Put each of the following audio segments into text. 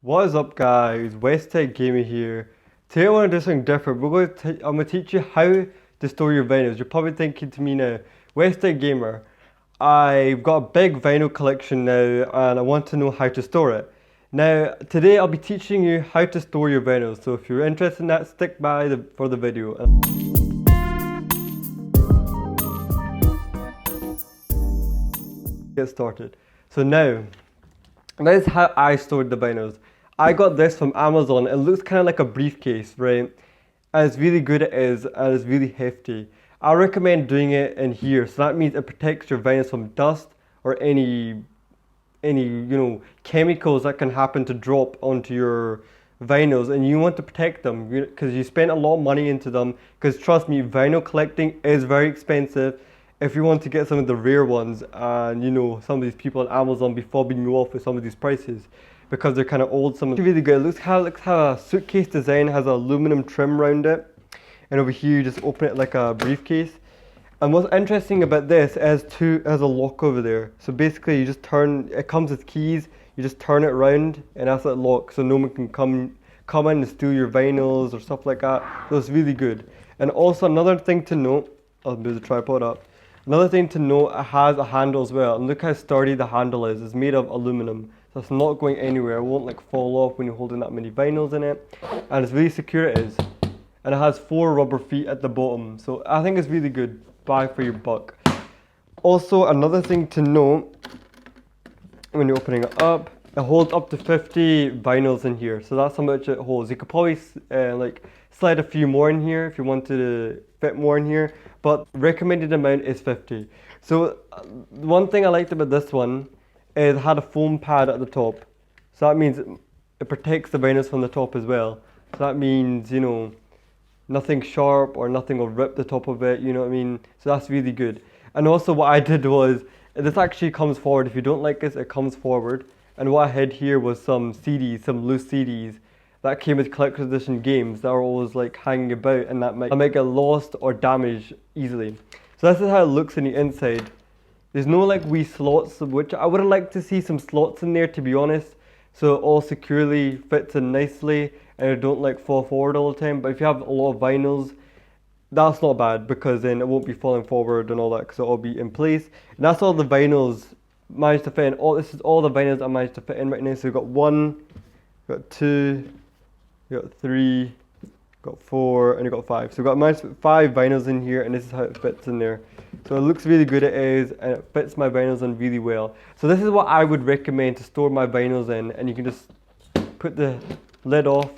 What is up guys, Westtech Gamer here. Today I want to do something different. I'm going to teach you how to store your vinyls. You're probably thinking to me now, Westtech Gamer, I've got a big vinyl collection now and I want to know how to store it. Now today I'll be teaching you how to store your vinyls, so if you're interested in that, stick by for the video. Get started. So now, this is how I stored the vinyls. I got this from Amazon. It looks kind of like a briefcase, right? And it's really good it is, and it's really hefty. I recommend doing it in here, so that means it protects your vinyls from dust or any chemicals that can happen to drop onto your vinyls, and you want to protect them because you spend a lot of money into them. Because trust me, vinyl collecting is very expensive. If you want to get some of the rare ones, and some of these people on Amazon be fobbing you off with some of these prices because they're kind of old. Some of really good. It looks how a suitcase design has an aluminum trim around it, and over here you just open it like a briefcase. And what's interesting about this is it has a lock over there. So basically you just turn, it comes with keys, you just turn it around and that's it locked, so no one can come in and steal your vinyls or stuff like that. So it's really good. And also another thing to note, I'll move the tripod up. Another thing to note, it has a handle as well, and look how sturdy the handle is. It's made of aluminum, so it's not going anywhere. It won't like fall off when you're holding that many vinyls in it, and it's really secure it is. And it has 4 rubber feet at the bottom, so I think it's really good. Buy for your buck. Also, another thing to note, when you're opening it up, it holds up to 50 vinyls in here, so that's how much it holds. You could probably like slide a few more in here if you wanted to fit more in here, but recommended amount is 50. So one thing I liked about this one is it had a foam pad at the top, so that means it protects the vinyls from the top as well. So that means nothing sharp or nothing will rip the top of it, you know what I mean? So that's really good. And also what I did was, this actually comes forward. If you don't like this, it comes forward. And what I had here was some CDs, some loose CDs that came with collector's edition games that are always like hanging about, and that might get lost or damaged easily. So this is how it looks on the inside. There's no like wee slots, which I would have liked to see some slots in there, to be honest, so it all securely fits in nicely and it don't like fall forward all the time. But if you have a lot of vinyls, that's not bad, because then it won't be falling forward and all that, because it'll all be in place. And that's all the vinyls managed to fit in. This is all the vinyls I managed to fit in right now. So we've got 1, we've got 2, we've got 3, we've got 4, and we've got 5. So we've got managed to put 5 vinyls in here, and this is how it fits in there. So it looks really good, it is, and it fits my vinyls in really well. So this is what I would recommend to store my vinyls in, and you can just put the lid off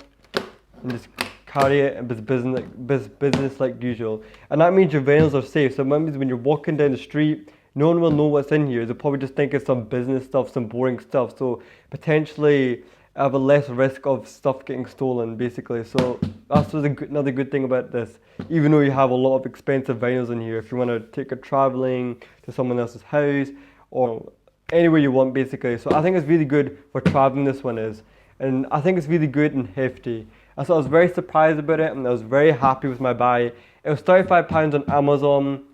and just carry it and business like usual. And that means your vinyls are safe. So that means when you're walking down the street, no one will know what's in here. They'll probably just think it's some business stuff, some boring stuff. So potentially have a less risk of stuff getting stolen, basically. So that's another good thing about this. Even though you have a lot of expensive vinyls in here, if you want to take it traveling to someone else's house or anywhere you want, basically. So I think it's really good for traveling, this one is. And I think it's really good and hefty. And so I was very surprised about it, and I was very happy with my buy. It was £35 on Amazon.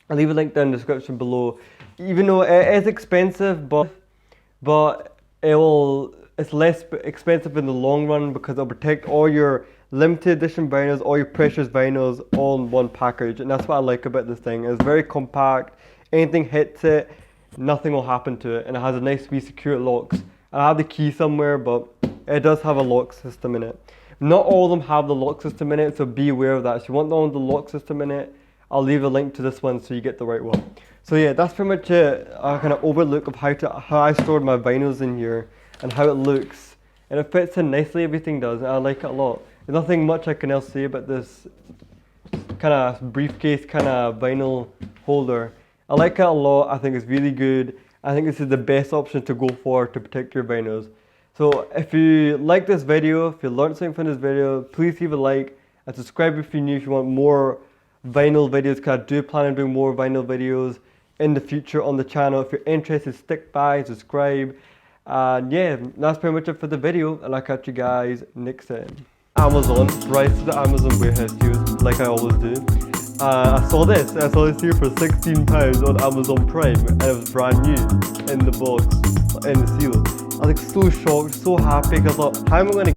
I'll leave a link down in the description below. Even though it is expensive, but it's less expensive in the long run, because it'll protect all your limited edition vinyls, all your precious vinyls, all in one package. And that's what I like about this thing. It's very compact. Anything hits it, nothing will happen to it, and it has a nice wee secure locks. I have the key somewhere, but it does have a lock system in it. Not all of them have the lock system in it, so be aware of that. If you want the one with the lock system in it, I'll leave a link to this one so you get the right one. So yeah, that's pretty much a kind of overlook of how I stored my vinyls in here and how it looks. And it fits in nicely, everything does, and I like it a lot. There's nothing much I can else say about this kind of briefcase, kind of vinyl holder. I like it a lot. I think it's really good. I think this is the best option to go for to protect your vinyls. So if you like this video, if you learned something from this video, please leave a like and subscribe if you're new, if you want more vinyl videos, because I do plan on doing more vinyl videos in the future on the channel. If you're interested, stick by, subscribe. And yeah, that's pretty much it for the video, and I'll catch you guys next time. Amazon, right to the Amazon warehouse here, like I always do. I saw this here for £16 on Amazon Prime, and it was brand new in the box, in the seal. I was like so shocked, so happy because I thought, how am I going to